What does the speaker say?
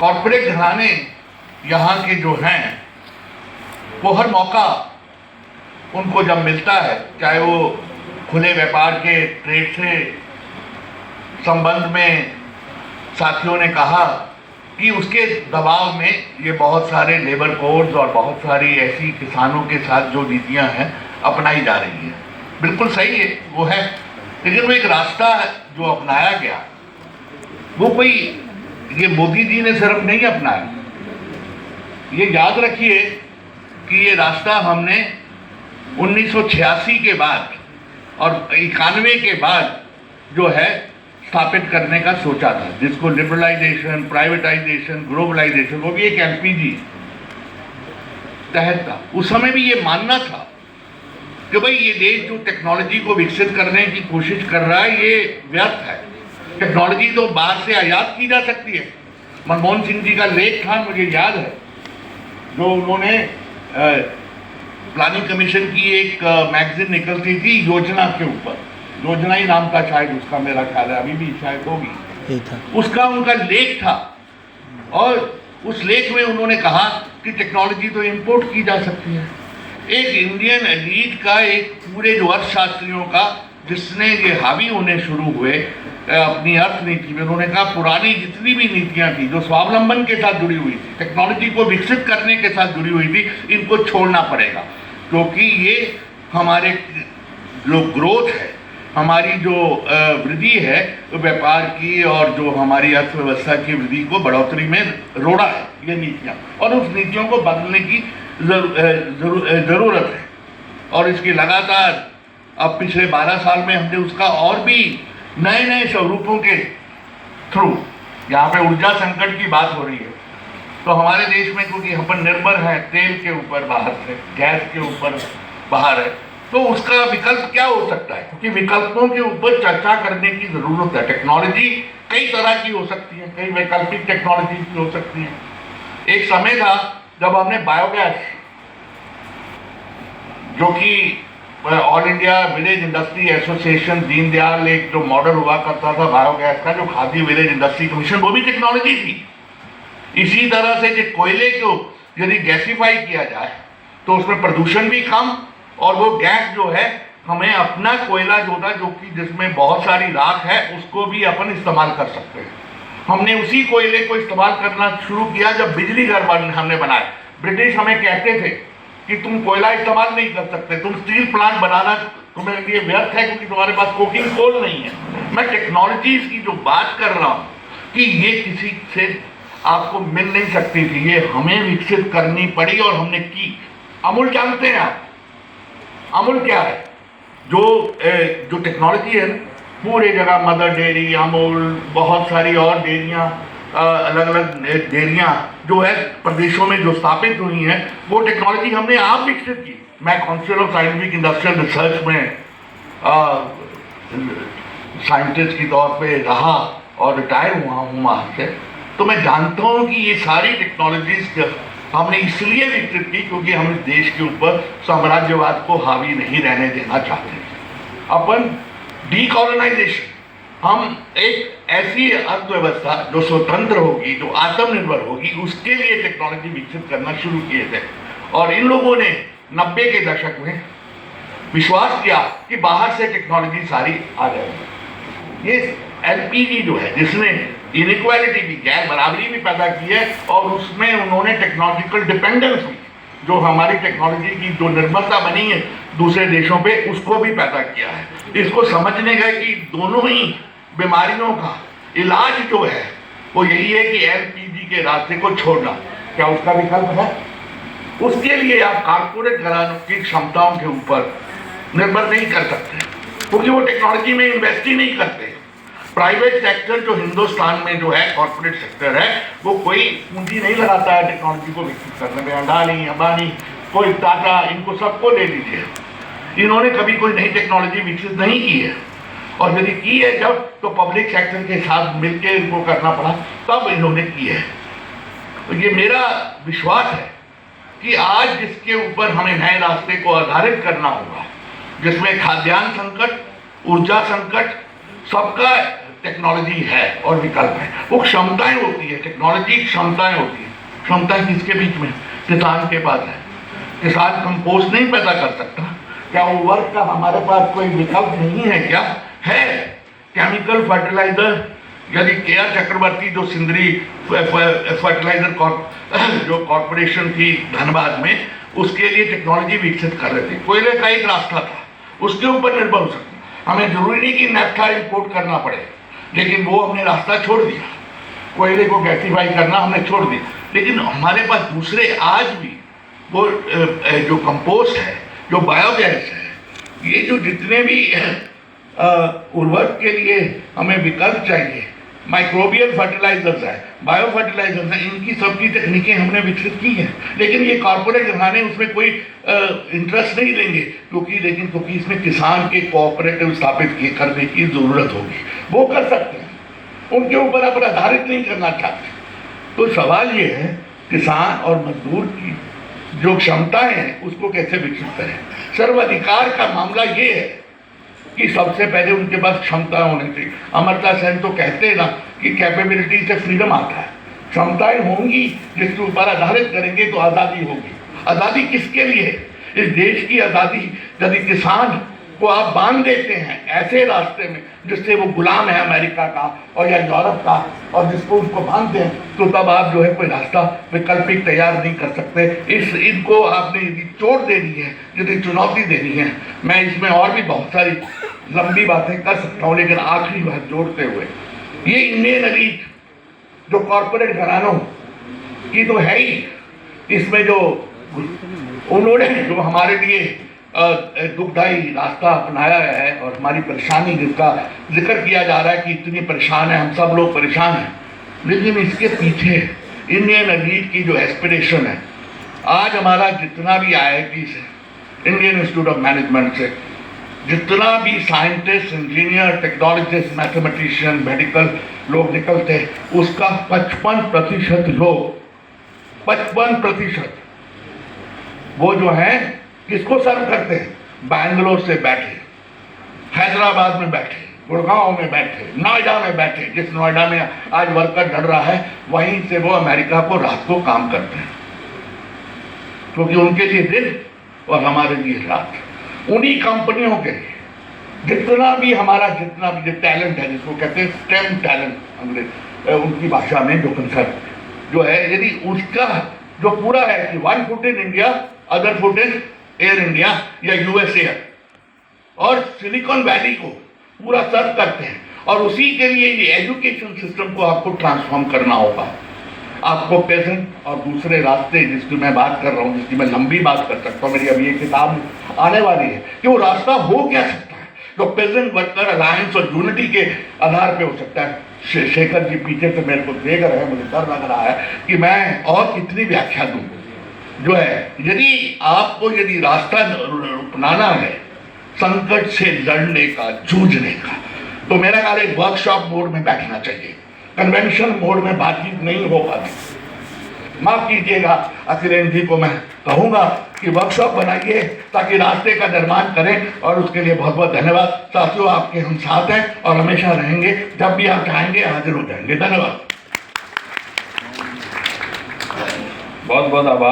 Corporate घराने यहाँ के जो हैं वो हर मौका उनको जब मिलता है, चाहे वो खुले व्यापार के ट्रेड से संबंध में साथियों ने कहा कि उसके दबाव में ये बहुत सारे लेबर कोड्स और बहुत सारी ऐसी किसानों के साथ जो नीतियां हैं अपनाई जा रही है। बिल्कुल सही है, वो है, लेकिन वो एक रास्ता है जो अपनाया गया, वो कोई ये मोदी जी ने सिर्फ नहीं अपनाया। ये याद रखिए कि ये रास्ता हमने 1986 के बाद और 91 के बाद जो है स्थापित करने का सोचा था, जिसको लिबरलाइजेशन, प्राइवेटाइजेशन, ग्लोबलाइजेशन, वो भी एक एलपीजी तहत था। उस समय भी ये मानना था कि भाई ये देश जो टेक्नोलॉजी को विकसित करने की कोशिश कर रहा है ये व्यर्थ है। टेक्नोलॉजी तो बाहर से आयात की जा सकती है। मनमोहन सिंह जी का लेख था, मुझे याद है, जो उन्होंने प्लानिंग कमीशन की एक मैगजीन निकलती थी योजना के ऊपर, योजना ही नाम था शायद उसका, मेरा ख्याल है, अभी भी शायद होगी, उसका उनका लेख था। और उस लेख में उन्होंने कहा कि टेक्नोलॉजी तो इंपोर्ट की जा सकती है। एक इंडियन एलीट का, एक पूरे जो अर्थशास्त्रियों का, जिसने ये हावी होने शुरू हुए अपनी अर्थनीति में, उन्होंने कहा पुरानी जितनी भी नीतियां थी जो स्वावलंबन के साथ जुड़ी हुई थी, टेक्नोलॉजी को विकसित करने के साथ जुड़ी हुई थी, इनको छोड़ना पड़ेगा, क्योंकि ये हमारे जो ग्रोथ है, हमारी जो वृद्धि है व्यापार की और जो हमारी अर्थव्यवस्था की वृद्धि को बढ़ोतरी में रोड़ा है ये नीतियाँ, और उस नीतियों को बदलने की ज़रूरत है। और इसकी लगातार अब पिछले 12 साल में हमने उसका और भी नए नए स्वरूपों के थ्रू, यहाँ पे ऊर्जा संकट की बात हो रही है, तो हमारे देश में क्योंकि अपन निर्भर है तेल के ऊपर बाहर से, गैस के ऊपर बाहर है, तो उसका विकल्प क्या हो सकता है, क्योंकि विकल्पों के ऊपर चर्चा करने की जरूरत है। टेक्नोलॉजी कई तरह की हो सकती है, कई वैकल्पिक टेक्नोलॉजी की हो सकती है। एक समय था जब हमने बायोगैस, जो कि all India village industry association, Deendayal एक जो मॉडल हुआ करता था बायोगैस का, जो खादी विलेज इंडस्ट्री कमीशन, वो भी टेक्नोलॉजी थी। इसी तरह से जो कोयले को यदि गैसीफाई किया जाए तो उसमें प्रदूषण भी कम, और वो गैस जो है हमें अपना कोयला जो था, जो कि जिसमें बहुत सारी राख है, उसको भी अपन इस्तेमाल कर सकते हैं। हमने उसी कोयले को इस्तेमाल करना शुरू किया जब बिजली घर हमने बनाए। ब्रिटिश हमें कहते थे कि तुम कोयला इस्तेमाल नहीं कर सकते, तुम स्टील प्लांट बनाना तुम्हारे लिए व्यर्थ है क्योंकि तुम्हारे पास कोकिंग कोल नहीं है। मैं टेक्नोलॉजीज की जो बात कर रहा हूँ कि ये किसी से आपको मिल नहीं सकती थी, ये हमें विकसित करनी पड़ी और हमने की। अमूल जानते हैं आप, अमूल क्या है? जो टेक्नोलॉजी है पूरे जगह, मदर डेयरी, अमूल, बहुत सारी और डेयरियाँ, अलग अलग डेयरियाँ जो है प्रदेशों में जो स्थापित हुई हैं, वो टेक्नोलॉजी हमने आप विकसित की। मैं council of scientific industrial research में साइंटिस्ट के तौर पे रहा और रिटायर हुआ हूँ वहाँ से, तो मैं जानता हूँ कि ये सारी टेक्नोलॉजीज हमने इसलिए विकसित की क्योंकि हम इस देश के ऊपर साम्राज्यवाद को हावी नहीं रहने देना चाहते। अपन डीकॉलोनाइजेशन, हम एक ऐसी अर्थव्यवस्था जो स्वतंत्र होगी, जो आत्मनिर्भर होगी, उसके लिए टेक्नोलॉजी विकसित करना शुरू किए थे। और इन लोगों ने 90 के दशक में विश्वास किया कि बाहर से टेक्नोलॉजी सारी आ जाएगी। ये एलपीजी जो है, जिसने इनइक्वालिटी भी, गैर बराबरी भी पैदा की है, और उसमें उन्होंने टेक्नोलॉजिकल डिपेंडेंस भी, जो हमारी टेक्नोलॉजी की जो निर्भरता बनी है दूसरे देशों पे, उसको भी पैदा किया है। इसको समझने गए कि दोनों ही बीमारियों का इलाज जो है वो यही है कि एलपीजी के रास्ते को छोड़ना। क्या उसका विकल्प है? उसके लिए आप कारपोरेट घरानों की क्षमताओं के ऊपर निर्भर नहीं कर सकते, क्योंकि वो टेक्नोलॉजी में इन्वेस्ट ही नहीं करते। प्राइवेट सेक्टर जो हिंदुस्तान में जो है, कॉर्पोरेट सेक्टर है, वो कोई पूंजी नहीं लगाता है टेक्नोलॉजी को विकसित करने में। अडानी, अंबानी, कोई टाटा, इनको सबको ले लीजिए, इन्होंने कभी कोई नई टेक्नोलॉजी विकसित नहीं की है, और यदि की है जब, तो पब्लिक सेक्टर के साथ मिलकर इनको करना पड़ा, तब इन्होंने की है। तो ये मेरा विश्वास है कि आज जिसके ऊपर हमें नए रास्ते को आधारित करना होगा, जिसमें खाद्यान्न संकट, ऊर्जा संकट, सबका टेक्नोलॉजी है और विकल्प है, वो क्षमताएं होती है। टेक्नोलॉजी क्षमताएं होती है। क्षमताएं किसके बीच में? किसान के पास है। किसान कंपोस्ट नहीं पैदा कर सकता, क्या उर्वरक का हमारे पास कोई विकल्प नहीं है? क्या है? केमिकल फर्टिलाइजर, यदि के आर चक्रवर्ती जो सिंदरी फर्टिलाइजर जो कॉर्पोरेशन थी धनबाद में, उसके लिए टेक्नोलॉजी विकसित कर रहे थे। कोयले का एक रास्ता था, उसके ऊपर निर्भर हो सकता। हमें जरूरी नहीं कि नेफ्था इंपोर्ट करना पड़े, लेकिन वो हमने रास्ता छोड़ दिया। कोयले को गैसीफाई करना हमने छोड़ दिया, लेकिन हमारे पास दूसरे आज भी वो जो कंपोस्ट है, जो बायोगैस है, ये जो जितने भी उर्वरक के लिए हमें विकल्प चाहिए, माइक्रोबियल फर्टिलाइजर्स है, बायो फर्टिलाइजर्स है, इनकी सबकी तकनीकें हमने विकसित की हैं। लेकिन ये कॉर्पोरेट घराने उसमें कोई इंटरेस्ट नहीं लेंगे, क्योंकि इसमें किसान के कोऑपरेटिव स्थापित करने की ज़रूरत होगी। वो कर सकते हैं, उनके ऊपर आप आधारित नहीं करना चाहते। तो सवाल ये है, किसान और मजदूर की जो क्षमताएं हैं उसको कैसे विकसित करें। सर्वाधिकार का मामला ये है कि सबसे पहले उनके पास क्षमता होनी चाहिए। अमर्त्य सेन तो कहते हैं ना कि कैपेबिलिटी से फ्रीडम आता है। क्षमताएं होंगी जिसके ऊपर आधारित करेंगे तो आज़ादी होगी। आज़ादी किसके लिए? इस देश की आज़ादी यदि किसान को आप बांध देते हैं ऐसे रास्ते में जिससे वो गुलाम है अमेरिका का और या यूरोप का, और जिसको उसको बांधते हैं, तो तब आप जो है कोई रास्ता वैकल्पिक तैयार नहीं कर सकते। इनको आपने यदि चोट देनी है, यदि चुनौती देनी है, मैं इसमें और भी बहुत सारी लंबी बातें कर सकता हूँ, लेकिन आखिरी बात जोड़ते हुए, ये इंडियन एलीट जो कॉर्पोरेट घरानों की तो है ही, इसमें जो उन्होंने जो हमारे लिए दुखदायी रास्ता अपनाया है और हमारी परेशानी जिसका जिक्र किया जा रहा है कि इतनी परेशान है, हम सब लोग परेशान हैं, लेकिन इसके पीछे इंडियन एलीट की जो एस्पिरेशन है, आज हमारा जितना भी IIT से, इंडियन इंस्टीट्यूट ऑफ मैनेजमेंट से जितना भी scientist, engineer, technologist, mathematician, medical लोग निकलते, उसका 55% लोग, 55% वो जो है किसको सर्व करते हैं? बैंगलोर से बैठे, हैदराबाद में बैठे, गुड़गांव में बैठे, नोएडा में बैठे। जिस नोएडा में आज वर्कर डर रहा है, वहीं से वो अमेरिका को रात को काम करते हैं, क्योंकि उनके लिए दिन और हमारे लिए रात। उन्हीं कंपनियों के लिए जितना भी टैलेंट है, जिसको कहते हैं स्टेम टैलेंट अंग्रेज उनकी भाषा में, जो कंसेप्ट जो है, यदि उसका जो पूरा है कि 1 foot in India, other foot in air India या USA, और सिलिकॉन वैली को पूरा सर्व करते हैं, और उसी के लिए ये एजुकेशन सिस्टम को आपको ट्रांसफॉर्म करना होगा। आपको पेजेंट और दूसरे रास्ते जिसकी मैं बात कर रहा हूँ, जिसकी मैं लंबी बात कर सकता हूँ, मेरी अभी ये किताब आने वाली है, कि वो रास्ता हो क्या सकता है जो पेजेंट वर्कर अलायंस और यूनिटी के आधार पे हो सकता है। शेखर जी पीछे से मेरे को देख रहे हैं, मुझे डर लग रहा है कि मैं और कितनी व्याख्या दूँ। जो है, यदि रास्ता अपनाना है संकट से लड़ने का, जूझने का, तो मेरा ख्याल एक वर्कशॉप मोड में बैठना चाहिए। कन्वेंशन मोड में बातचीत नहीं हो पाती। माफ कीजिएगा, अखिलेश जी को मैं कहूँगा कि वर्कशॉप बनाइए ताकि रास्ते का निर्माण करें, और उसके लिए बहुत बहुत धन्यवाद। साथियों, आपके हम साथ हैं और हमेशा रहेंगे। जब भी आप चाहेंगे हाजिर हो जाएंगे। धन्यवाद। बहुत बहुत आभार।